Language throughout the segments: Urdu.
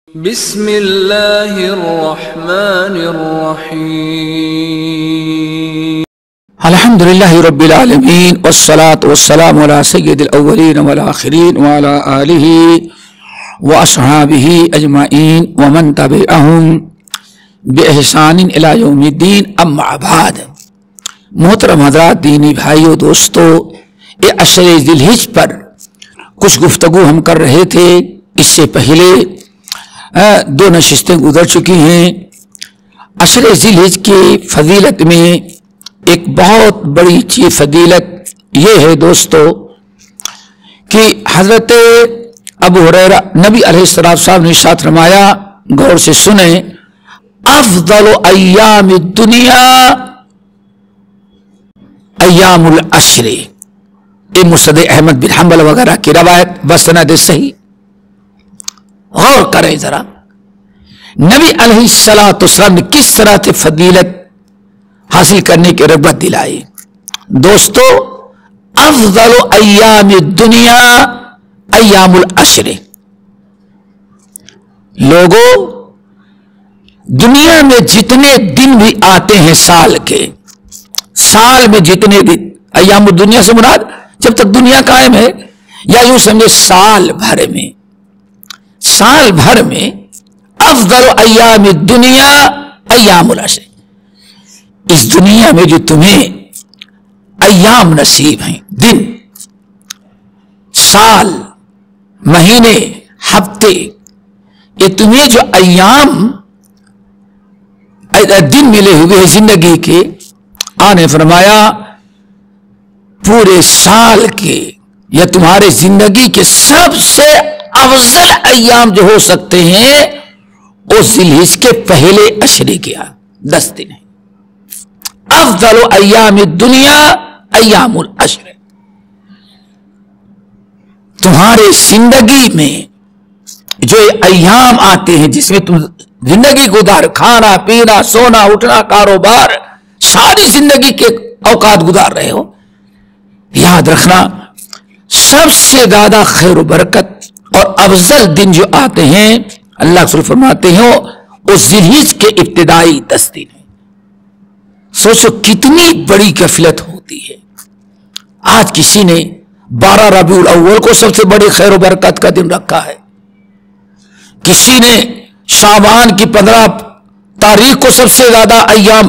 بسم اللہ الرحمن الرحیم الحمدللہ رب العالمین والصلاة والسلام علی سید الاولین والآخرین وعلی آلہ واصحابہ اجمعین ومن تبعہم باحسان الی یوم الدین اما بعد۔ محترم حضرات، دینی بھائیو، دوستو، یہ عشر ذی الحج پر کچھ گفتگو ہم کر رہے تھے۔ اس سے پہلے دو نشستیں گزر چکی ہیں۔ عشر ذی الحج کی فضیلت میں ایک بہت بڑی چیز فضیلت یہ ہے دوستو کہ حضرت ابو ہریرہ نبی علیہ السلام نے ارشاد فرمایا، غور سے سنیں، افضل ایام الدنیا ایام العشر۔ یہ مسند احمد بن حنبل وغیرہ کی روایت بسند صحیح۔ غور کریں ذرا، نبی علیہ السلام نے کس طرح سے فضیلت حاصل کرنے کی رغبت دلائی۔ دوستو، افضل ایام الدنیا ایام العشر۔ لوگوں، دنیا میں جتنے دن بھی آتے ہیں سال کے، سال میں جتنے دن، ایام الدنیا سے مراد جب تک دنیا قائم ہے، یا یوں سمجھے سال بھر میں، سال بھر میں افضل ایام الدنیا ایام العشر۔ اس دنیا میں جو تمہیں ایام نصیب ہیں، دن، سال، مہینے، ہفتے، یہ تمہیں جو ایام دن ملے ہوئے ہیں زندگی کے، آنے فرمایا پورے سال کے یا تمہارے زندگی کے سب سے افضل ایام جو ہو سکتے ہیں وہ ذی الحج کے پہلے عشرے کے 10 دن ہیں۔ افضل ایام الدنیا ایام العشر۔ تمہارے زندگی میں جو ایام آتے ہیں جس میں تم زندگی گزار، کھانا پینا سونا اٹھنا کاروبار، ساری زندگی کے اوقات گزار رہے ہو، یاد رکھنا سب سے زیادہ خیر و برکت اور افضل دن جو آتے ہیں، اللہ رسول فرماتے ہیں وہ ذی الحج کے ابتدائی 10 دن ہیں۔ سوچو کتنی بڑی غفلت ہوتی ہے۔ آج کسی نے 12 ربیع الاول کو سب سے بڑی خیر و برکت کا دن رکھا ہے، کسی نے شعبان کی 15 تاریخ کو سب سے زیادہ ایام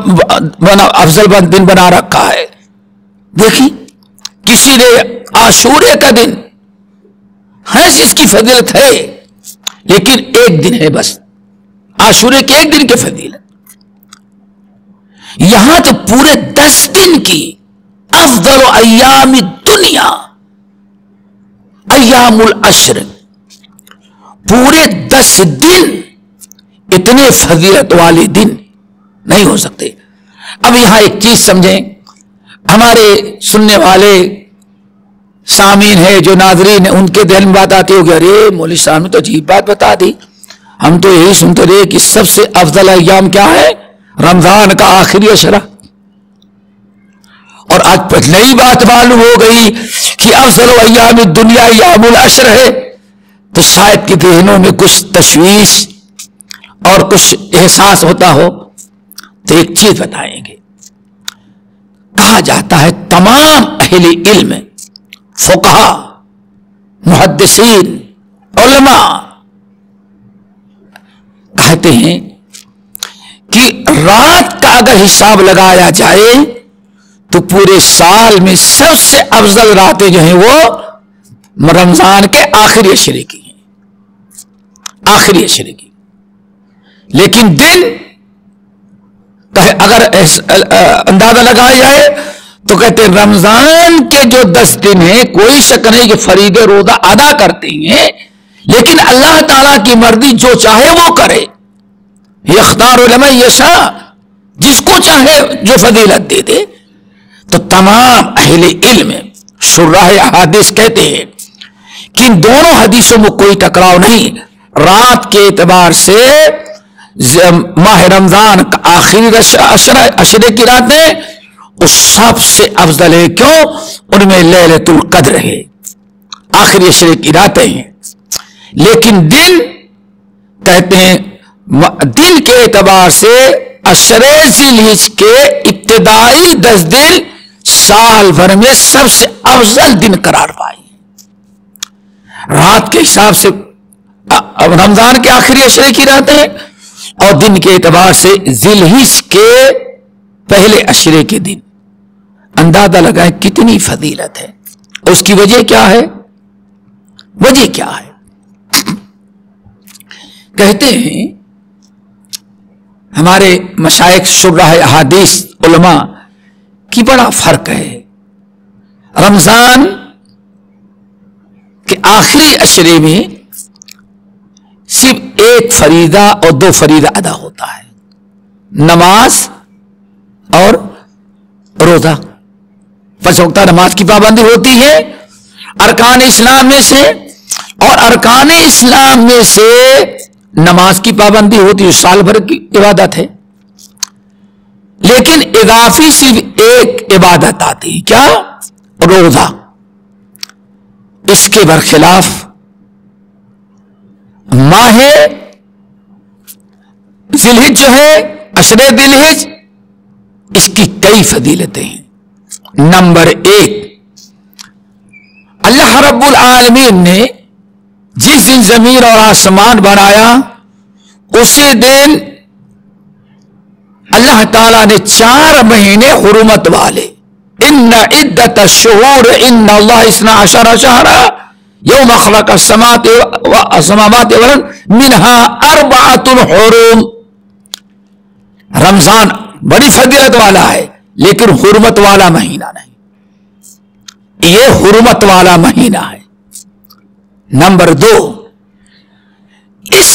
افضل دن بنا رکھا ہے۔ دیکھیں، کسی نے عاشورے کا دن ہے، اس کی فضیلت ہے، لیکن ایک دن ہے بس، عاشورے کے ایک دن کی فضیلت۔ یہاں تو پورے 10 دن کی افضل ایام الدنیا ایام العشر، پورے 10 دن اتنے فضیلت والے دن نہیں ہو سکتے۔ اب یہاں ایک چیز سمجھیں، ہمارے سننے والے سامعین ہے، جو ناظرین ہیں، ان کے دل میں بات آتی ہوگی، ارے مولوی صاحب نے تو عجیب بات بتا دی، ہم تو یہی سنتے رہے کہ سب سے افضل ایام کیا ہے؟ رمضان کا آخری عشرہ۔ اور آج نئی بات معلوم ہو گئی کہ افضل ایام الدنیا ایام العشر ہے، تو شاید کہ ذہنوں میں کچھ تشویش اور کچھ احساس ہوتا ہو، تو ایک چیز بتائیں گے۔ کہا جاتا ہے تمام اہل علم، فقہا، محدثین، علماء کہتے ہیں کہ رات کا اگر حساب لگایا جائے تو پورے سال میں سب سے افضل راتیں جو ہیں وہ رمضان کے آخری عشرے کی ہیں، آخری عشرے کی۔ لیکن دن اگر اندازہ لگایا جائے تو کہتے ہیں رمضان کے جو 10 دن ہیں کوئی شک نہیں کہ فریضہ روزہ ادا کرتے ہیں، لیکن اللہ تعالیٰ کی مرضی، جو چاہے وہ کرے، یختار لمن یشاء، جس کو چاہے جو فضیلت دے دے۔ تو تمام اہل علم شراح احادیث کہتے ہیں کہ ان دونوں حدیثوں میں کوئی ٹکراؤ نہیں۔ رات کے اعتبار سے ماہ رمضان کا آخری عشرے کی راتیں وہ سب سے افضل ہے، کیوں؟ ان میں لیلۃ القدر ہے، آخری عشرے کی راتیں ہیں۔ لیکن دن کہتے ہیں دن کے اعتبار سے عشرے ذی‌الحجہ کے ابتدائی 10 دن سال بھر میں سب سے افضل دن قرار پائے. رات کے حساب سے رمضان کے آخری عشرے کی رات ہے اور دن کے اعتبار سے ذی‌الحجہ کے پہلے عشرے کے دن. اندازہ لگائیں کتنی فضیلت ہے. اس کی وجہ کیا ہے؟ وجہ کیا ہے؟ کہتے ہیں ہمارے مشائخ شرح احادیث علماء کی بڑا فرق ہے. رمضان کے آخری عشرے میں صرف 1 فریضہ اور 2 فریضہ ادا ہوتا ہے، نماز اور روزہ. 5 وقتہ نماز کی پابندی ہوتی ہے ارکان اسلام میں سے، اور ارکان اسلام میں سے نماز کی پابندی ہوتی ہے، سال بھر کی عبادت ہے. لیکن اضافی صرف 1 عبادت آتی ہے، کیا؟ روزہ. اس کے برخلاف ماہ ذی‌الحجہ جو ہے عشرے ذی‌الحجہ، اس کی کئی فضیلتیں ہیں. نمبر 1، اللہ رب العالمین نے جس دن زمین اور آسمان بنایا اسی دن اللہ تعالیٰ نے 4 مہینے حرمت والے، ان عدت الشہور ان اللہ 12 شہرا یوم خلق السماوات والارض منها 4 حرم. رمضان بڑی فضیلت والا ہے لیکن حرمت والا مہینہ نہیں، یہ حرمت والا مہینہ ہے. نمبر 2، اس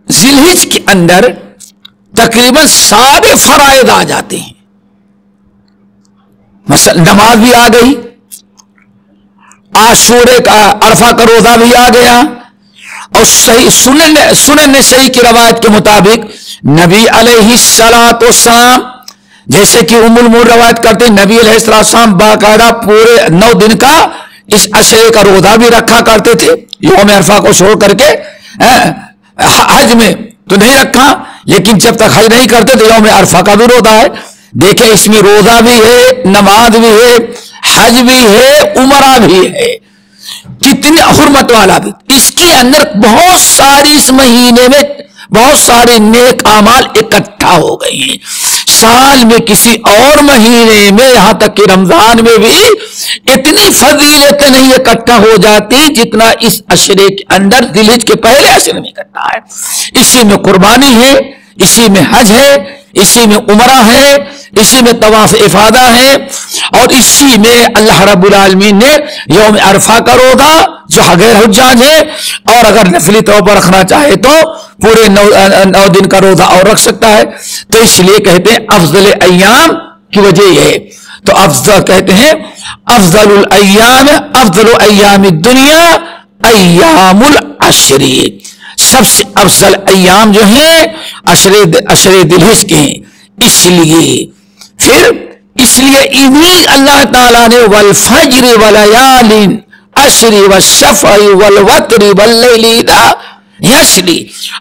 ذی‌الحجہ کے اندر تقریباً سارے فرائض آ جاتے ہیں. مثلا نماز بھی آ گئی، عاشورے کا عرفہ کا روزہ بھی آ گیا، اور صحیح سنن نسائی کی روایت کے مطابق نبی علیہ الصلوۃ والسلام، جیسے کہ ام المؤمنین روایت کرتے ہیں، نبی علیہ السلام باقاعدہ پورے 9 دن کا اس عشرے کا روزہ بھی رکھا کرتے تھے. یوم عرفہ کو چھوڑ کر کے حج میں تو نہیں رکھا، لیکن جب تک حج نہیں کرتے تو یوم عرفہ کا بھی روزہ ہے. دیکھیں اس میں روزہ بھی ہے، نماز بھی ہے، حج بھی ہے، عمرہ بھی ہے، کتنی حرمت والا بھی. اس کے اندر بہت ساری اس مہینے میں بہت سارے نیک اعمال اکٹھا ہو گئے ہیں. سال میں کسی اور مہینے میں، یہاں تک کہ رمضان میں بھی اتنی فضیلت نہیں اکٹھا ہو جاتی جتنا اس عشرے کے اندر ذی‌الحجہ کے پہلے عشرے میں اکٹھا ہے. اسی میں قربانی ہے، اسی میں حج ہے، اسی میں عمرہ ہے، اسی میں طواف افاضہ ہے، اور اسی میں اللہ رب العالمین نے یوم عرفہ کا روزہ جو غیر حجاج ہے، اور اگر نفلی طور پر رکھنا چاہے تو پورے 9 دن کا روزہ اور رکھ سکتا ہے. تو اس لیے کہتے ہیں افضل ایام کی وجہ یہ ہے. تو افضل کہتے ہیں افضل الایام، افضل ایام الدنیا ایام العشر، سب سے افضل ایام جو ہیں عشرے ذی‌الحجہ کے ہیں. اس لیے انہی اللہ تعالیٰ نے والفجر ولیال عشر والشفع والوتر واللیل اذا یسری،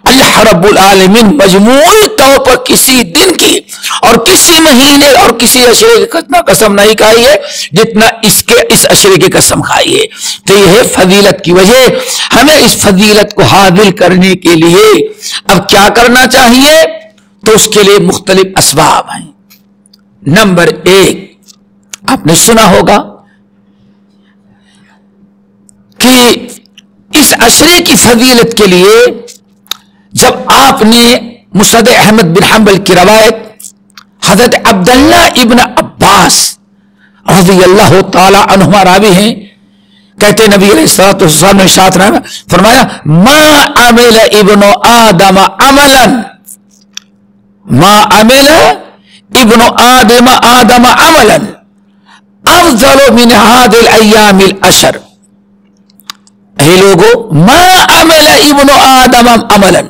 اللہ رب العالمین مجموعی طور پر کسی دن کی اور کسی مہینے اور کسی عشرے کی اتنا قسم نہیں کھائی ہے جتنا اس عشرے کی قسم کھائی ہے. تو یہ ہے فضیلت کی وجہ. ہمیں اس فضیلت کو حاصل کرنے کے لیے اب کیا کرنا چاہیے؟ تو اس کے لیے مختلف اسباب ہیں. نمبر 1، آپ نے سنا ہوگا کہ اس عشرے کی فضیلت کے لیے جب آپ نے مسند احمد بن حنبل کی روایت حضرت عبداللہ ابن عباس رضی اللہ تعالی عنہما راوی ہیں، کہتے نبی علیہ الصلوۃ والسلام نے ارشاد فرمایا ما عمل ابن آدم عملا، ما عمل ابن آدم عملا افضل من هذه الايام العشر. اے لوگو، ما عمل ابن آدم عملا،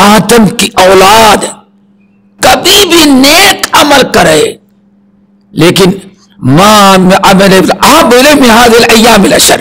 آدم کی اولاد کبھی بھی نیک عمل کرے لیکن ما عمل من هذه الايام العشر،